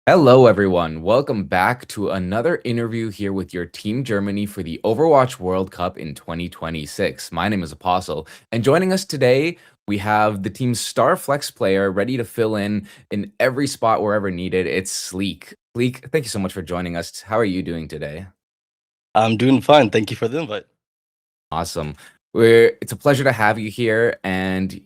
Hello, everyone. Welcome back to another interview here with your Team Germany for the Overwatch World Cup in 2026. My name is Apostle, and joining us today, we have the team's star flex player ready to fill in every spot wherever needed. It's Sleek. Sleek, thank you so much for joining us. How are you doing today? I'm doing fine. Thank you for the invite. Awesome. It's a pleasure to have you here, and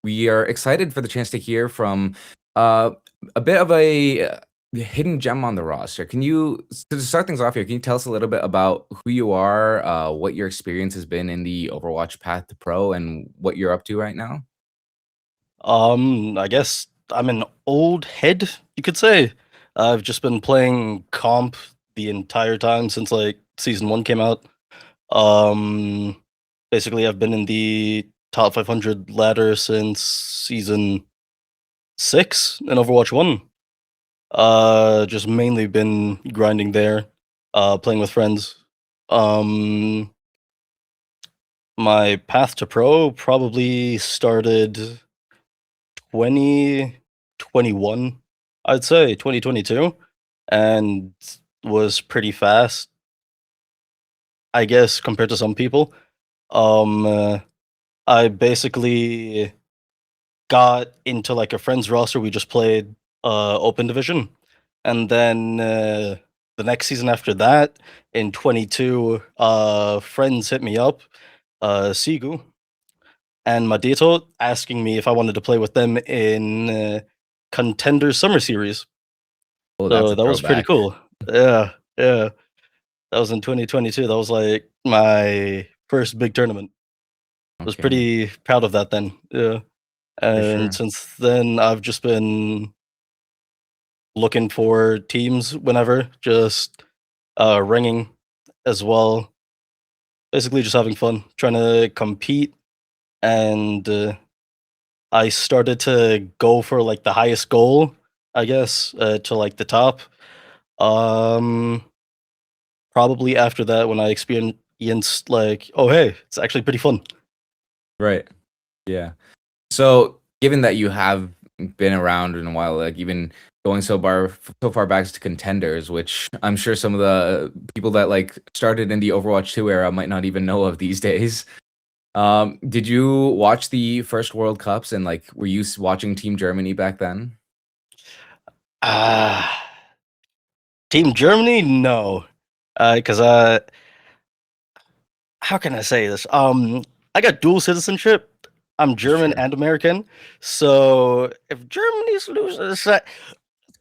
we are excited for the chance to hear from uh, a bit of a hidden gem on the roster. To start things off here, can you tell us a little bit about who you are, what your experience has been in the Overwatch path to pro, and what you're up to right now? I guess I'm an old head, you could say. I've just been playing comp the entire time since like season 1 came out. Um, Basically I've been in the top 500 ladder since season 6 in Overwatch 1. Just mainly been grinding there, playing with friends. Um, my path to pro probably started 2021, I'd say 2022, and was pretty fast, I guess, compared to some people. Um, uh, I basically got into like a friend's roster. We just played open division, and then the next season after that, in 22, friends hit me up, Sigu and Madito, asking me if I wanted to play with them in Contender Summer Series. Oh, that's So a that was pretty throwback. cool. Yeah, yeah. That was in 2022. That was like my first big tournament. Was Okay, pretty proud of that then. Yeah. for And sure. since then, I've just been looking for teams whenever, just ringing as well. Basically, just having fun, trying to compete. And I started to go for like the highest goal, I guess, to like the top. Um, Probably after that, when I experienced like, oh hey, it's actually pretty fun. Right. Yeah. So, given that you have been around in a while, like even going so far back to contenders, which I'm sure some of the people that like started in the Overwatch 2 era might not even know of these days. Did you watch the first World Cups and like were you watching Team Germany back then? Ah, Team Germany, no, because how can I say this? I got dual citizenship. I'm For German sure. and American, so if Germany's losing,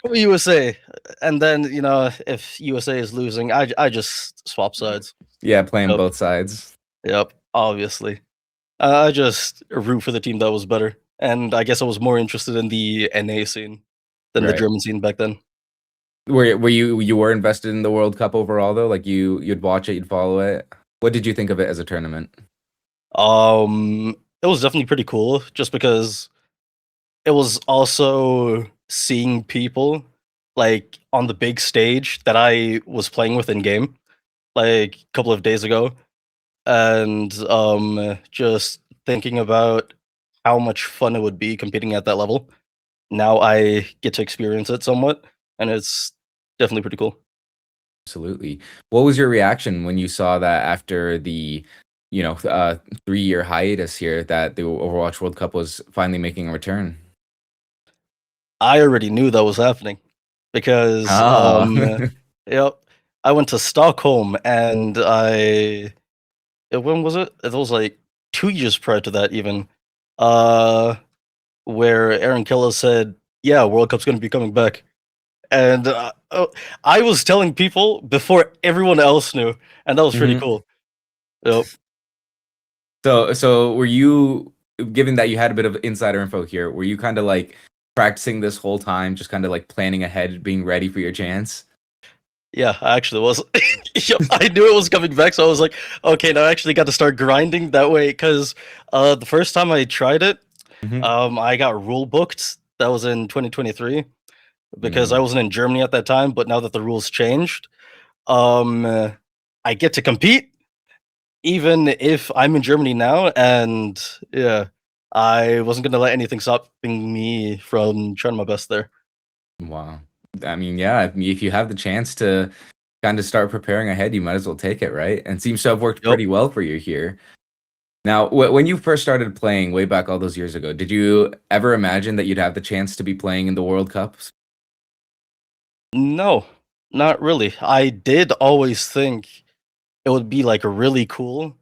go USA, and then if USA is losing, I just swap sides. Yeah, playing Yep, both sides. yep, obviously. I just root for the team that was better, and I guess I was more interested in the NA scene than the Right. German scene back then. Were you were invested in the World Cup overall though? Like you'd watch it, you'd follow it. What did you think of it as a tournament? It was definitely pretty cool, just because it was also seeing people like on the big stage that I was playing with in game like a couple of days ago, and just thinking about how much fun it would be competing at that level. Now I get to experience it somewhat, and it's definitely pretty cool. Absolutely. What was your reaction when you saw that after the, 3-year hiatus here that the Overwatch World Cup was finally making a return? I already knew that was happening because Oh, yep, I went to Stockholm, and when was it? It was like 2 years prior to that even. Uh where Aaron Killa said, "Yeah, World Cup's going to be coming back," and I was telling people before everyone else knew, and that was pretty hmm. cool. Yep. So were you, given that you had a bit of insider info here, were you kind of like practicing this whole time, just kind of like planning ahead, being ready for your chance? Yeah, I actually was. Yep, I knew it was coming back, so I was like, okay, now I actually got to start grinding that way. Because the first time I tried it, Hmm. I got rule booked. That was in 2023 because I Mm. wasn't in Germany at that time. But now that the rules changed, um, uh, I get to compete even if I'm in Germany now, and yeah, I wasn't gonna let anything stopping me from trying my best there. Wow. I mean, yeah, if you have the chance to kind of start preparing ahead, you might as well take it, right? And it seems to have worked Yep. pretty well for you here. Now, when you first started playing way back all those years ago, did you ever imagine that you'd have the chance to be playing in the World Cups? No, not really. I did always think it would be like really cool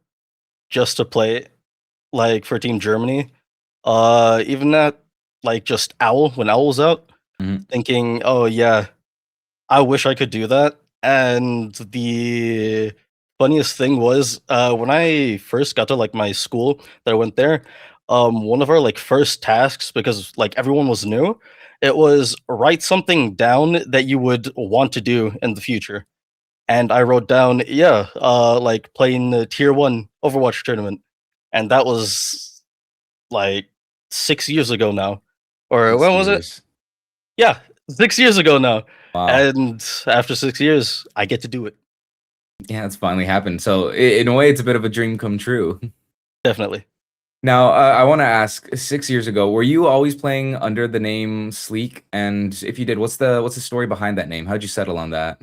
just to play like for Team Germany. Even at like just Owl when Owl was out, Mhm. thinking, oh yeah, I wish I could do that. And the funniest thing was when I first got to like my school that I went there, one of our like first tasks, because like everyone was new, it was write something down that you would want to do in the future. And I wrote down, yeah, like playing the tier one Overwatch tournament. And that was like 6 years ago now. Or Six when was it? years. Yeah, 6 years ago now. Wow. And after 6 years, I get to do it. Yeah, it's finally happened. So in a way, it's a bit of a dream come true. Definitely. Now, I want to ask, 6 years ago, were you always playing under the name Sleek? And if you did, what's the story behind that name? How'd you settle on that?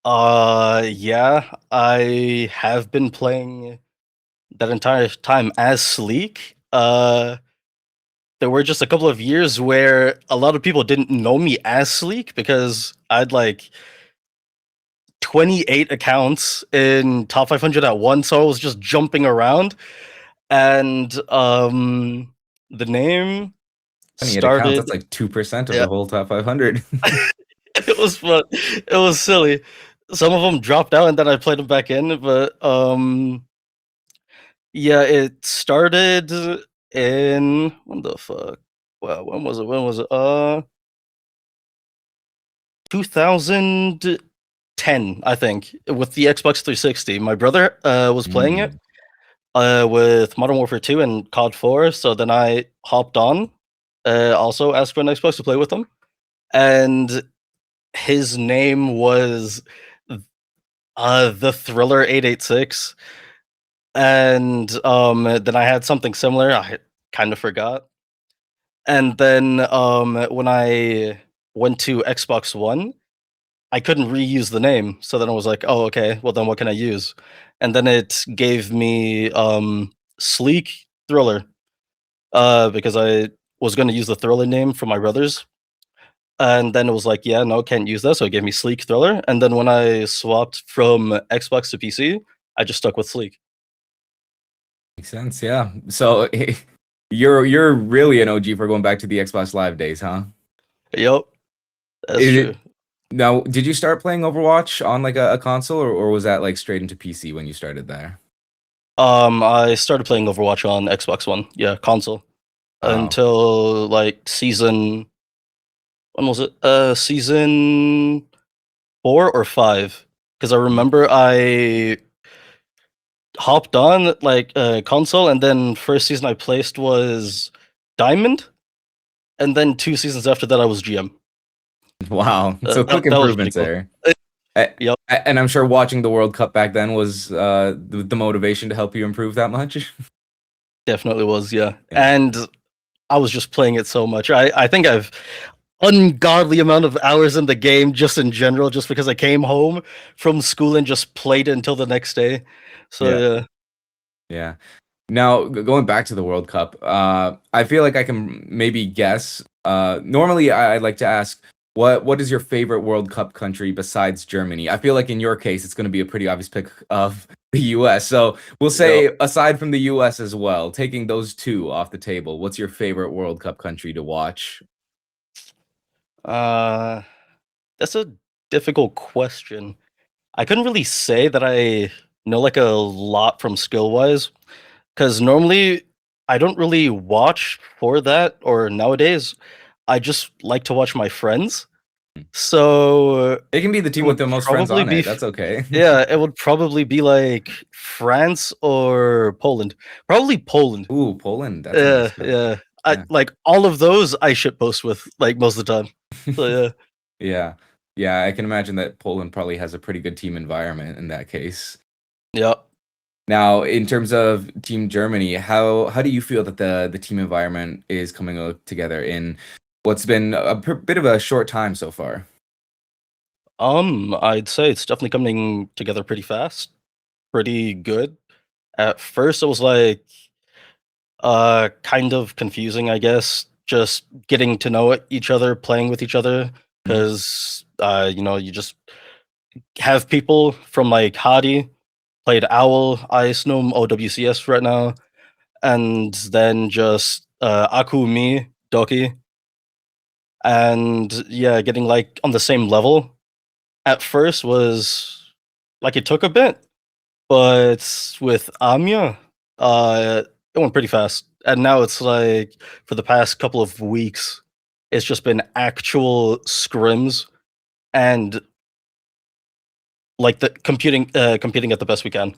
Yeah, I have been playing that entire time as Sleek. There were just a couple of years where a lot of people didn't know me as Sleek because I'd like 28 accounts in top 500 at once, so I was just jumping around. And the name 28 accounts, started. that's like 2% of Yeah, the whole top 500. it was fun. It was silly. Some of them dropped out, and then I played them back in. But yeah, it started in when the fuck? Well, when was it? When was it? 2010, I think, with the Xbox 360. My brother was playing it Mm. with Modern Warfare 2 and COD 4. So then I hopped on, also asked for an Xbox to play with him, and his name was the Thriller 886. And then I had something similar. I kind of forgot. And then when I went to Xbox One, I couldn't reuse the name. So then I was like, oh, okay, well then what can I use? And then it gave me Sleek Thriller, because I was going to use the Thriller name for my brothers. And then it was like, yeah, no, can't use that. So it gave me Sleek Thriller. And then when I swapped from Xbox to PC, I just stuck with Sleek. Makes sense, yeah. So you're really an OG for going back to the Xbox Live days, huh? Yep, that's Is true. it now, did you start playing Overwatch on like a console, or was that like straight into PC when you started there? I started playing Overwatch on Xbox One, yeah, console, Wow. until like season. When was it? Season 4 or 5. Because I Mhm. remember I hopped on like console, and then first season I placed was Diamond, and then 2 seasons after that I was GM. Wow. So quick That was pretty improvements cool. there. A- Yep, and I'm sure watching the World Cup back then was the motivation to help you improve that much. definitely was. Yeah, Yeah. and I was just playing it so much. I think I've ungodly amount of hours in the game just in general, just because I came home from school and just played it until the next day. So Yeah. yeah. Yeah. Now, going back to the World Cup, I feel like I can maybe guess. Normally, I'd like to ask, what is your favorite World Cup country besides Germany? I feel like in your case, it's going to be a pretty obvious pick of the U.S. So we'll Yep. say aside from the U.S. as well, taking those two off the table, what's your favorite World Cup country to watch? Uh, that's a difficult question. I couldn't really say that I know like a lot from skill wise, because normally I don't really watch for that, or nowadays I just like to watch my friends. So It can be the it team with would the most friends probably on be, it. That's okay. yeah, it would probably be like France or Poland. Probably Poland. Ooh, Poland. That's a nice Yeah, pick. yeah. I Yeah. like all of those I shit post with like most of the time. So yeah. Yeah. Yeah, I can imagine that Poland probably has a pretty good team environment in that case. Yeah. Now, in terms of Team Germany, how do you feel that the team environment is coming together in what's been a bit of a short time so far? I'd say it's definitely coming together pretty fast, pretty good. At first, it was like kind of confusing, I guess, just getting to know each other, playing with each other, Mhm. because you just have people from like Hadi played Owl, I assume OWCS right now, and then just Aku, me, Doki, and yeah, getting like on the same level at first was like it took a bit, but with Anya, it went pretty fast. And now it's like for the past couple of weeks, it's just been actual scrims and like the competing at the best we can,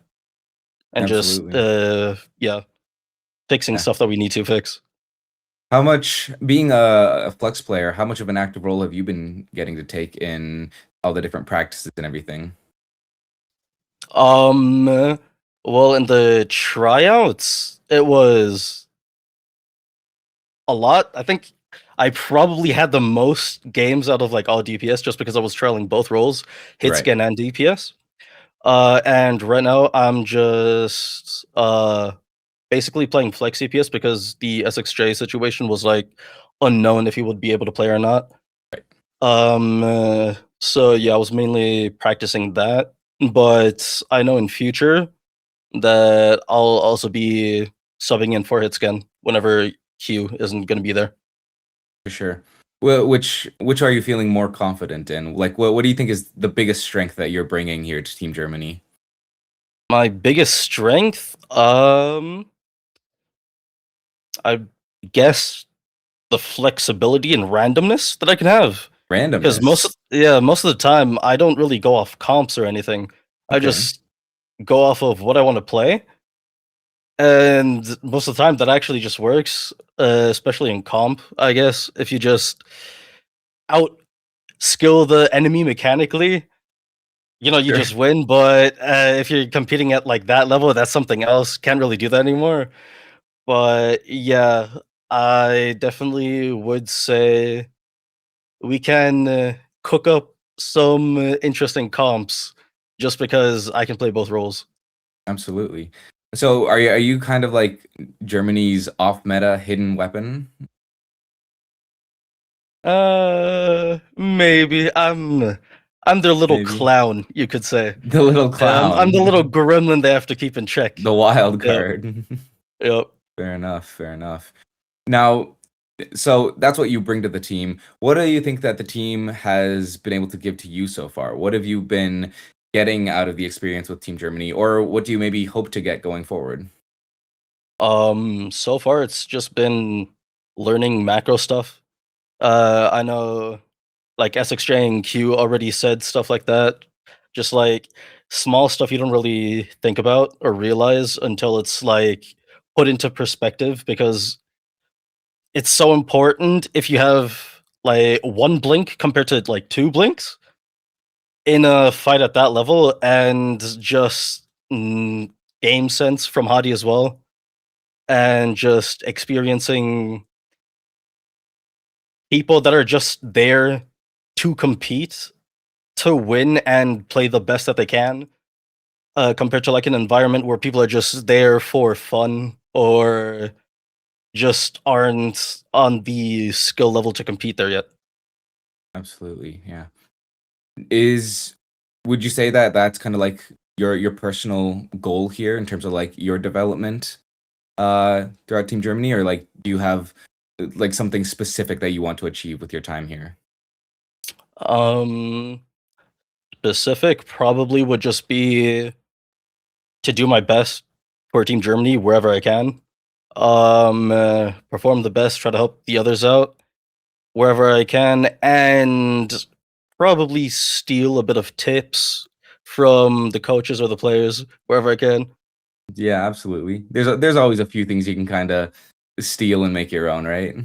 and just Absolutely. yeah, fixing Yeah. stuff that we need to fix. How much, being a flex player, how much of an active role have you been getting to take in all the different practices and everything? Well, in the tryouts, it was a lot. I think I probably had the most games out of like all DPS just because I was trailing both roles, hit Right. scan and DPS. And right now I'm just basically playing flex CPS because the SXJ situation was like unknown if he would be able to play or not. Right. So yeah, I was mainly practicing that, but I know in future that I'll also be subbing in for hit scan whenever Q isn't going to be there. For sure. Well, which are you feeling more confident in? Like, what do you think is the biggest strength that you're bringing here to Team Germany? My biggest strength, I guess the flexibility and randomness that I can have. Because Randomness. most of the time I don't really go off comps or anything. I Okay. just go off of what I want to play, and most of the time that actually just works. Especially in comp, I guess if you just out skill the enemy mechanically, you Sure. just win. But if you're competing at like that level, that's something else. Can't really do that anymore. But yeah, I definitely would say we can cook up some interesting comps just because I can play both roles. Absolutely. So, are you kind of like Germany's off meta hidden weapon? Maybe I'm their little Maybe clown, you could say. the little I'm the little clown, gremlin they have to keep in check. the wild Yep, card. yep. Fair enough. Fair enough. Now, so that's what you bring to the team. What do you think that the team has been able to give to you so far? What have you been getting out of the experience with Team Germany, or what do you maybe hope to get going forward? So far it's just been learning macro stuff. I know like SXJ and Q already said stuff like that. Just like small stuff you don't really think about or realize until it's like put into perspective, because it's so important if you have like one blink compared to like two blinks in a fight at that level, and just game sense from Hadi as well, and just experiencing people that are just there to compete, to win and play the best that they can, compared to like an environment where people are just there for fun or just aren't on the skill level to compete there yet. Absolutely, yeah. Is Would you say that that's kind of like your personal goal here in terms of like your development throughout Team Germany, or like do you have like something specific that you want to achieve with your time here? Um, Specific probably would just be to do my best for Team Germany wherever I can. Perform the best, try to help the others out wherever I can, and probably steal a bit of tips from the coaches or the players wherever I can. Yeah, absolutely. There's always a few things you can kind of steal and make your own, right?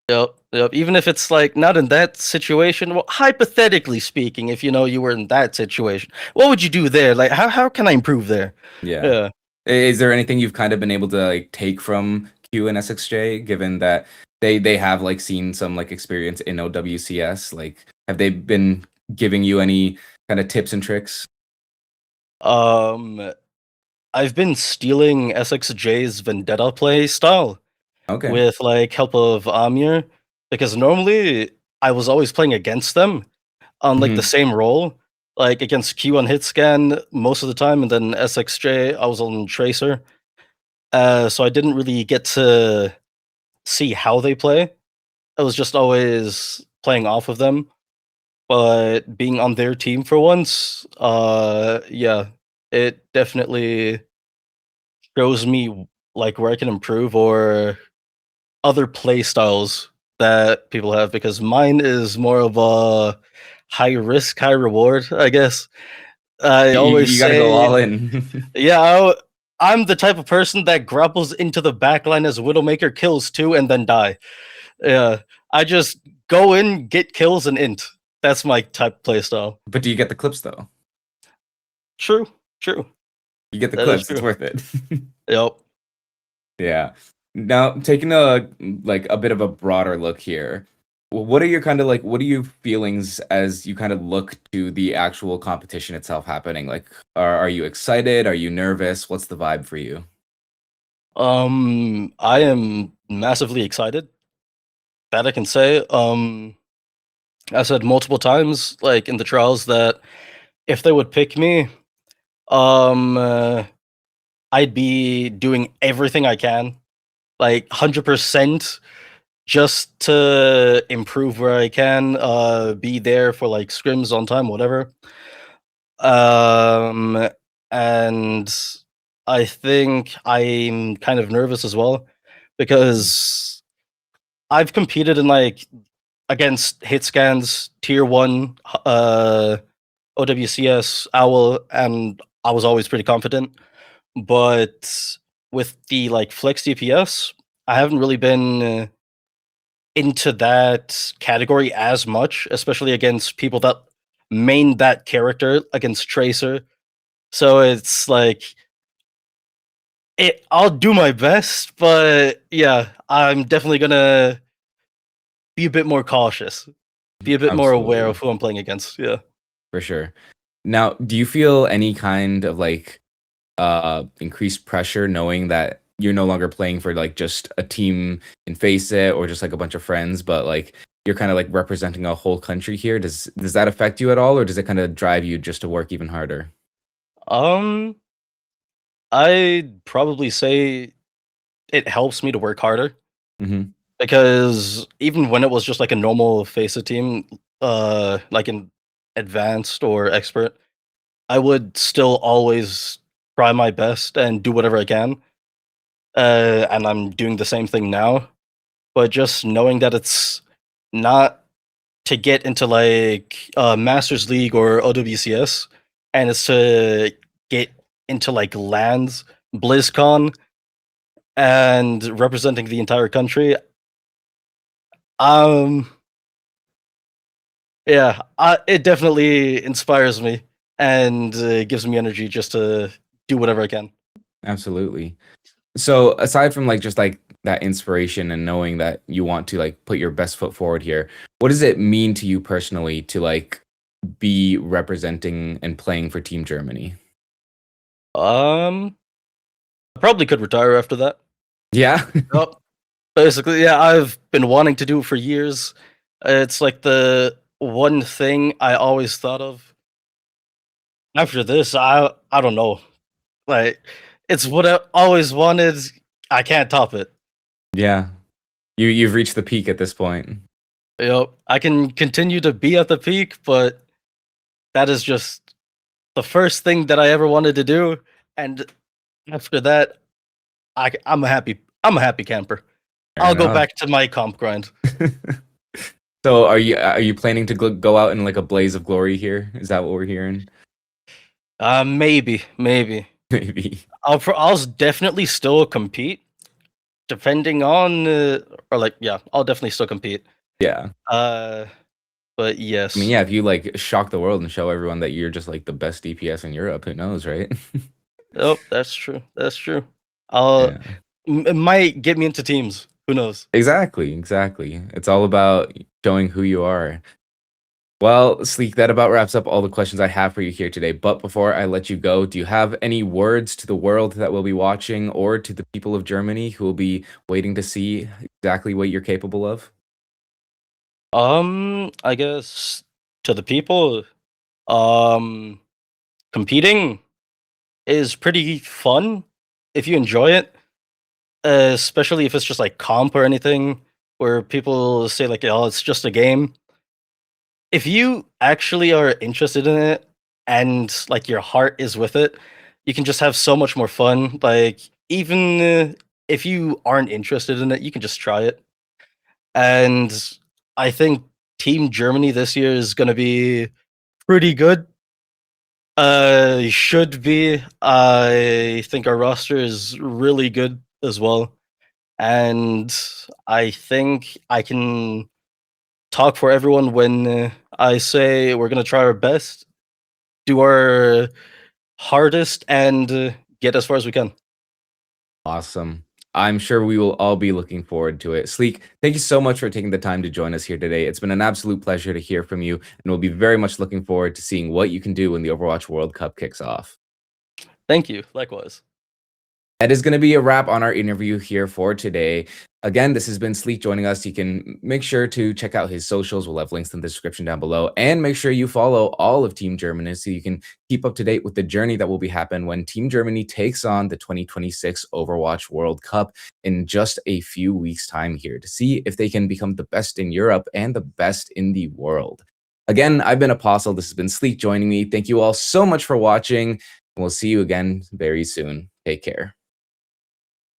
Yep, yep. Even if it's like not in that situation, well, hypothetically speaking, if you were in that situation, what would you do there? Like, how can I improve there? Yeah. Yeah. Is there anything you've kind of been able to like take from Q and SXJ, given that they have like seen some like experience in OWCS? Like, have they been giving you any kind of tips and tricks? Um, I've been stealing SXJ's Vendetta play style Okay. with like help of Amir because normally I was always playing against them on like the Hmm. same role, like against Q on hit scan most of the time, and then SXJ I was on Tracer. So I didn't really get to see how they play. I was just always playing off of them. But being on their team for once, yeah, it definitely shows me like where I can improve or other play styles that people have because mine is more of a high risk, high reward, I guess. I always You got to go say, all in. yeah, I'm the type of person that grapples into the backline as Widowmaker, kills two, and then die. Yeah, I just go in, get kills, and int. That's my type of play style. But do you get the clips though? True, true. You get the That is clips. It's true. worth it. Yep. Yeah. Now, taking a like a bit of a broader look here, what are your kind of like what are your feelings as you kind of look to the actual competition itself happening? Like, are you excited? Are you nervous? What's the vibe for you? I am massively excited. That I can say. I said multiple times, like in the trials, that if they would pick me, um, uh, I'd be doing everything I can, like 100%, just to improve where I can. Be there for like scrims on time, whatever. Um, and I think I'm kind of nervous as well because I've competed in like against hit scans, tier one, OWCS, Owl, and I was always pretty confident. But with the like flex DPS, I haven't really been into that category as much, especially against people that main that character against Tracer. So it's like I'll do my best, but yeah, I'm definitely gonna be a bit more cautious, be a bit more aware of Absolutely, who I'm playing against. Yeah. for sure. Now, do you feel any kind of like increased pressure knowing that you're no longer playing for like just a team in Face It or just like a bunch of friends, but like you're kind of like representing a whole country here? Does that affect you at all, or does it kind of drive you just to work even harder? Um, I'd probably say it helps me to work harder Hmm. because even when it was just like a normal FACEIT team, like in advanced or expert, I would still always try my best and do whatever I can. And I'm doing the same thing now, but just knowing that it's not to get into like Masters League or OWCS, and it's to get into like lands, BlizzCon, and representing the entire country. Um, yeah, it definitely inspires me and gives me energy just to do whatever I can. Absolutely. So aside from like just like that inspiration and knowing that you want to like put your best foot forward here, what does it mean to you personally to like be representing and playing for Team Germany? Um, I probably could retire after that. Yeah. Yep. Basically, yeah, I've been wanting to do it for years. It's like the one thing I always thought of. After this, I don't know. Like, it's what I always wanted. I can't top it. Yeah. You've reached the peak at this point. I can continue to be at the peak, but that is just the first thing that I ever wanted to do. And after that, I'm a happy. I'm a happy camper. Fair I'll go enough. back to my comp grind. So are you planning to go out in like a blaze of glory here? Is that what we're hearing? Maybe. Maybe. I'll definitely still compete, depending on or like yeah, I'll definitely still compete. Yeah. Uh, but I mean, yes, yeah, if you like shock the world and show everyone that you're just like the best DPS in Europe, who knows, right? oh, that's true. That's true. I'll Yeah. it might get me into teams. Who knows? Exactly, exactly. It's all about showing who you are. Well, Sleek, that about wraps up all the questions I have for you here today. But before I let you go, do you have any words to the world that will be watching or to the people of Germany who will be waiting to see exactly what you're capable of? I guess to the people, um, competing is pretty fun if you enjoy it, especially if it's just like comp or anything where people say like, "Oh, it's just a game." If you actually are interested in it and like your heart is with it, you can just have so much more fun. Like even if you aren't interested in it, you can just try it. And I think Team Germany this year is going to be pretty good. Should be. I think our roster is really good as well. And I think I can talk for everyone when I say we're going to try our best, do our hardest, and get as far as we can. Awesome. I'm sure we will all be looking forward to it. Sleek, thank you so much for taking the time to join us here today. It's been an absolute pleasure to hear from you, and we'll be very much looking forward to seeing what you can do when the Overwatch World Cup kicks off. Thank you. Likewise. That is going to be a wrap on our interview here for today. Again, this has been Sleek joining us. You can make sure to check out his socials. We'll have links in the description down below. And make sure you follow all of Team Germany so you can keep up to date with the journey that will be happening when Team Germany takes on the 2026 Overwatch World Cup in just a few weeks' time here to see if they can become the best in Europe and the best in the world. Again, I've been Apostle. This has been Sleek joining me. Thank you all so much for watching. We'll see you again very soon. Take care.